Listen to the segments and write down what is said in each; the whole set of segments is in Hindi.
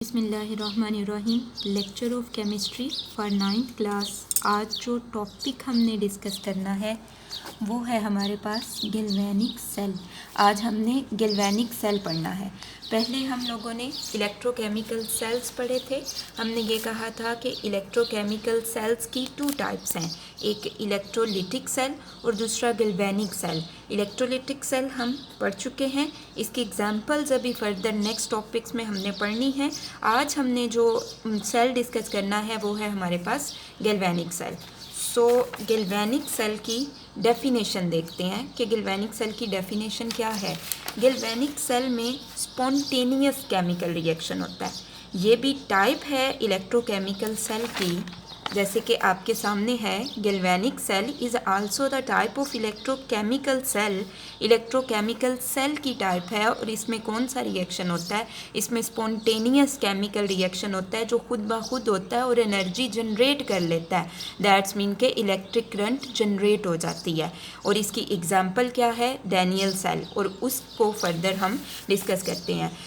बिस्मिल्लाहिर्रहमानिर्रहीम। Lecture of chemistry for 9th class. आज जो टॉपिक हमने डिस्कस करना है वो है हमारे पास गैल्वेनिक सेल। आज हमने गैल्वेनिक सेल पढ़ना है। पहले हम लोगों ने इलेक्ट्रोकेमिकल सेल्स पढ़े थे। हमने ये कहा था कि इलेक्ट्रोकेमिकल सेल्स की 2 टाइप्स हैं, एक इलेक्ट्रोलिटिक सेल और दूसरा गैल्वेनिक सेल। इलेक्ट्रोलिटिक सेल हम पढ़ चुके हैं, इसकी एग्जांपल्स अभी फर्दर नेक्स्ट टॉपिक्स में हमने पढ़नी है। आज हमने जो सेल डिस्कस करना है वो है हमारे पास गैल्वेनिक सेल। सो गैल्वेनिक सेल की डेफिनेशन देखते हैं कि गैल्वेनिक सेल की डेफिनेशन क्या है। गैल्वेनिक सेल में स्पॉन्टेनियस केमिकल रिएक्शन होता है। ये भी टाइप है इलेक्ट्रोकेमिकल सेल की, जैसे कि आपके सामने है। Galvanic cell is also the type of electrochemical cell. Electrochemical cell की टाइप है और इसमें कौन सा रिएक्शन होता है, इसमें स्पॉन्टेनियस केमिकल रिएक्शन होता है जो खुद ब खुद होता है और एनर्जी जनरेट कर लेता है। दैट्स मीन के इलेक्ट्रिक करंट जनरेट हो जाती है। और इसकी एग्जाम्पल क्या है, डैनियल सेल, और उसको फर्दर हम डिस्कस करते हैं।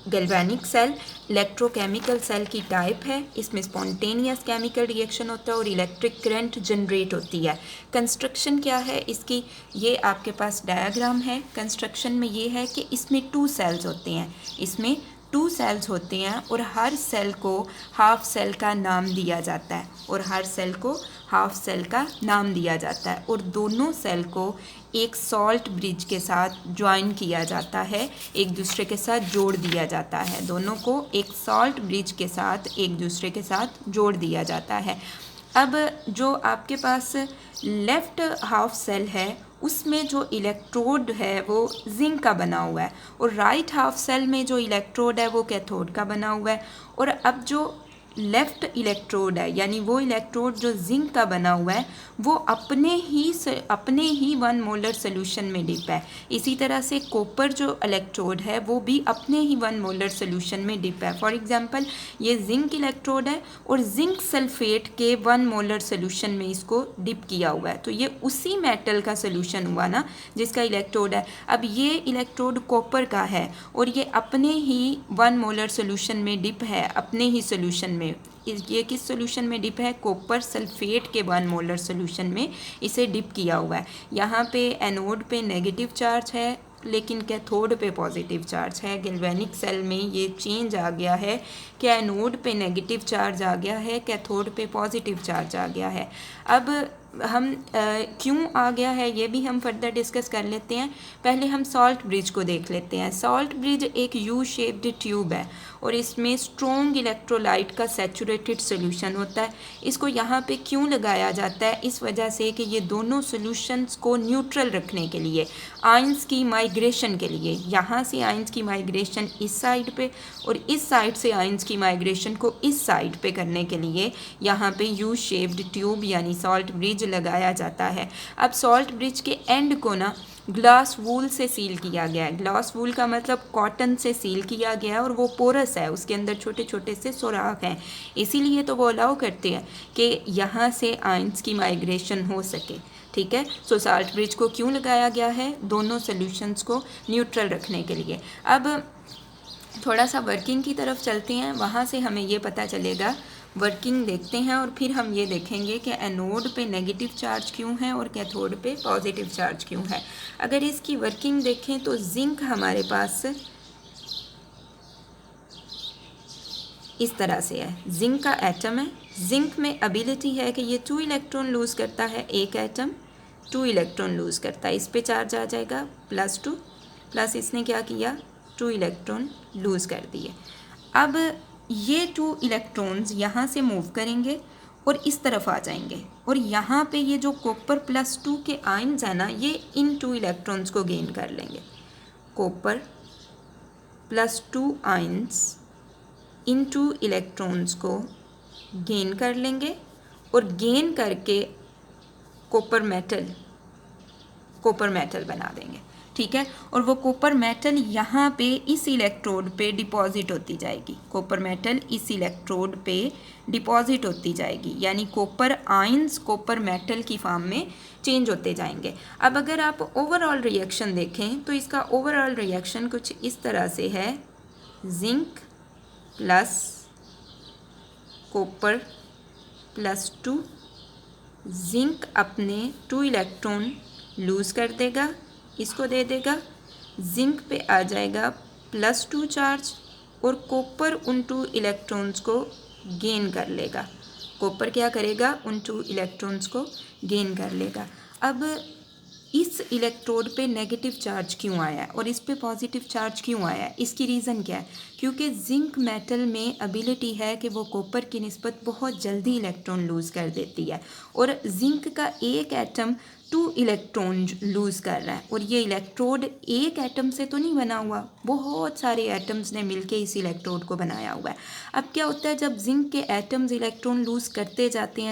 गैल्वेनिक सेल इलेक्ट्रोकेमिकल सेल की टाइप है, इसमें स्पॉन्टेनियस केमिकल रिएक्शन होता है और इलेक्ट्रिक करंट जनरेट होती है। कंस्ट्रक्शन क्या है इसकी, ये आपके पास डायग्राम है। कंस्ट्रक्शन में ये है कि इसमें 2 सेल्स होते हैं, इसमें 2 सेल्स होते हैं और हर सेल को हाफ सेल का नाम दिया जाता है, और हर सेल को हाफ सेल का नाम दिया जाता है, और दोनों सेल को एक सॉल्ट ब्रिज के साथ ज्वाइन किया जाता है, एक दूसरे के साथ जोड़ दिया जाता है। दोनों को एक सॉल्ट ब्रिज के साथ एक दूसरे के साथ जोड़ दिया जाता है। अब जो आपके पास लेफ़्ट हाफ सेल है उसमें जो इलेक्ट्रोड है वो जिंक का बना हुआ है, और राइट हाफ सेल में जो इलेक्ट्रोड है वो कैथोड का बना हुआ है। और अब जो लेफ़्ट इलेक्ट्रोड है, यानी वो इलेक्ट्रोड जो जिंक का बना हुआ है, वो अपने ही 1 मोलर सोल्यूशन में डिप है। इसी तरह से कॉपर जो इलेक्ट्रोड है वो भी अपने ही 1 मोलर सोल्यूशन में डिप है। फॉर एग्जांपल ये जिंक इलेक्ट्रोड है और जिंक सल्फेट के 1 मोलर सोल्यूशन में इसको डिप किया हुआ है, तो ये उसी मेटल का सोल्यूशन हुआ ना जिसका इलेक्ट्रोड है। अब ये इलेक्ट्रोड कॉपर का है और ये अपने ही 1 मोलर सोल्यूशन में डिप है, अपने ही सोल्यूशन में। ये किस सोल्यूशन में डिप है, कॉपर सल्फेट के 1 मोलर सोल्यूशन में इसे डिप किया हुआ है। यहाँ पे एनोड पे नेगेटिव चार्ज है लेकिन कैथोड पे पॉजिटिव चार्ज है। गैल्वेनिक सेल में ये चेंज आ गया है कि एनोड पे नेगेटिव चार्ज आ गया है, कैथोड पे पॉजिटिव चार्ज आ गया है। अब हम क्यों आ गया है ये भी हम फर्दर डिस्कस कर लेते हैं। पहले हम सॉल्ट ब्रिज को देख लेते हैं। सॉल्ट ब्रिज एक यू शेप्ड ट्यूब है और इसमें स्ट्रॉन्ग इलेक्ट्रोलाइट का सैचुरेटेड सोल्यूशन होता है। इसको यहाँ पे क्यों लगाया जाता है, इस वजह से कि ये दोनों सोल्यूशंस को न्यूट्रल रखने के लिए, आयंस की माइग्रेशन के लिए, यहाँ से आयंस की माइग्रेशन इस साइड पे और इस साइड से आयंस की माइग्रेशन को इस साइड पे करने के लिए यहाँ पे यू शेप्ड ट्यूब यानी सॉल्ट ब्रिज लगाया जाता है। अब सॉल्ट ब्रिज के एंड को ना ग्लास वूल से सील किया गया है। ग्लास वूल का मतलब कॉटन से सील किया गया है और वो पोरस है, उसके अंदर छोटे छोटे से सुराख हैं, इसीलिए तो वो अलाउ करते हैं कि यहाँ से आयंस की माइग्रेशन हो सके। ठीक है, सो सॉल्ट ब्रिज को क्यों लगाया गया है, दोनों सॉल्यूशंस को न्यूट्रल रखने के लिए। अब थोड़ा सा वर्किंग की तरफ चलते हैं, वहाँ से हमें ये पता चलेगा। वर्किंग देखते हैं और फिर हम ये देखेंगे कि एनोड पे नेगेटिव चार्ज क्यों है और कैथोड पे पॉजिटिव चार्ज क्यों है। अगर इसकी वर्किंग देखें तो जिंक हमारे पास इस तरह से है, जिंक का एटम है। जिंक में एबिलिटी है कि ये 2 इलेक्ट्रॉन लूज़ करता है, एक एटम 2 इलेक्ट्रॉन लूज़ करता है। इस पे चार्ज आ जाएगा +2, प्लस इसने क्या किया, 2 इलेक्ट्रॉन लूज़ कर दिए। अब ये 2 इलेक्ट्रॉन्स यहाँ से मूव करेंगे और इस तरफ आ जाएंगे, और यहाँ पे ये जो कॉपर +2 के आयन्स है ना, ये इन 2 इलेक्ट्रॉन्स को गेन कर लेंगे। कॉपर +2 आयन्स इन 2 इलेक्ट्रॉन्स को गेन कर लेंगे और गेन करके कॉपर मेटल बना देंगे। ठीक है, और वो कॉपर मेटल यहाँ पे इस इलेक्ट्रोड पे डिपॉजिट होती जाएगी। कॉपर मेटल इस इलेक्ट्रोड पे डिपॉजिट होती जाएगी, यानी कॉपर आयंस कॉपर मेटल की फॉर्म में चेंज होते जाएंगे। अब अगर आप ओवरऑल रिएक्शन देखें तो इसका ओवरऑल रिएक्शन कुछ इस तरह से है। Zinc plus copper plus 2, zinc अपने 2 इलेक्ट्रॉन लूज़ कर देगा, इसको दे देगा, जिंक पे आ जाएगा +2 चार्ज और कॉपर उन 2 इलेक्ट्रॉन्स को गेन कर लेगा। कॉपर क्या करेगा, उन 2 इलेक्ट्रॉन्स को गेन कर लेगा। अब इस इलेक्ट्रोड पे नेगेटिव चार्ज क्यों आया है और इस पे पॉजिटिव चार्ज क्यों आया है, इसकी रीज़न क्या है? क्योंकि जिंक मेटल में एबिलिटी है कि वो कॉपर की निस्बत बहुत जल्दी इलेक्ट्रॉन लूज़ कर देती है और जिंक का एक एटम 2 इलेक्ट्रॉन लूज़ कर रहा है और ये इलेक्ट्रोड एक एटम से तो नहीं बना हुआ, बहुत सारे एटम्स ने मिलके इस इलेक्ट्रोड को बनाया हुआ है। अब क्या होता है, जब जिंक के एटम्स इलेक्ट्रॉन लूज़ करते जाते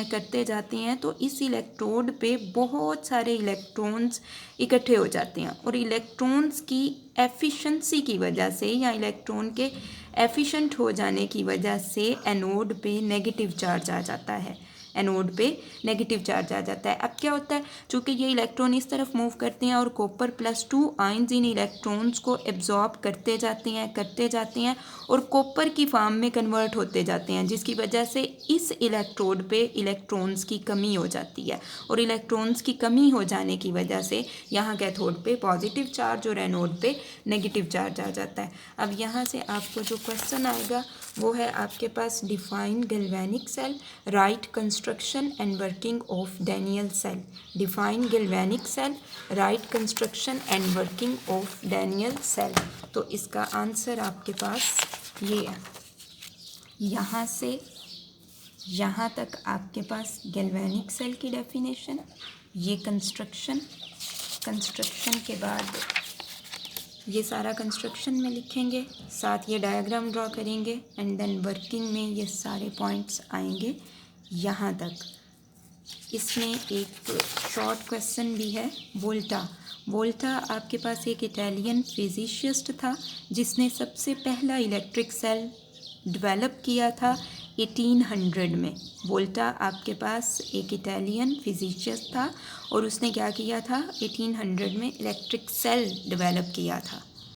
हैं तो इस इलेक्ट्रोड पे बहुत सारे इलेक्ट्रॉन्स इकट्ठे हो जाते हैं और इलेक्ट्रॉन्स की एफिशिएंसी की वजह से या इलेक्ट्रॉन के एफिशिएंट हो जाने की वजह से एनोड पे नेगेटिव चार्ज आ जाता है। एनोड पे नेगेटिव चार्ज आ जाता है। अब क्या होता है, चूँकि ये इलेक्ट्रॉन इस तरफ मूव करते हैं और कॉपर +2 आयंस इन इलेक्ट्रॉन्स को एब्जॉर्ब करते जाते हैं और कॉपर की फॉर्म में कन्वर्ट होते जाते हैं, जिसकी वजह से इस इलेक्ट्रोड पे इलेक्ट्रॉन्स की कमी हो जाती है और इलेक्ट्रॉन्स की कमी हो जाने की वजह से यहाँ कैथोड पे पॉजिटिव चार्ज और एनोड पे नेगेटिव चार्ज आ जाता है। अब यहाँ से आपको जो क्वेश्चन आएगा वो है आपके पास, define galvanic cell, write construction and working of Daniell cell. Define galvanic cell, write construction and working of Daniell cell. तो इसका आंसर आपके पास ये है। यहाँ से यहाँ तक आपके पास गैल्वेनिक सेल की डेफिनेशन, ये कंस्ट्रक्शन के बाद ये सारा कंस्ट्रक्शन में लिखेंगे, साथ ये डायग्राम ड्रॉ करेंगे एंड देन वर्किंग में ये सारे पॉइंट्स आएंगे यहाँ तक। इसमें एक शॉर्ट क्वेश्चन भी है, वोल्टा आपके पास एक इटालियन फिजिसिस्ट था जिसने सबसे पहला इलेक्ट्रिक सेल डेवलप किया था 1800 में। वोल्टा आपके पास एक इटालियन फिजिसिस्ट था और उसने क्या किया था, 1800 में इलेक्ट्रिक सेल डेवलप किया था।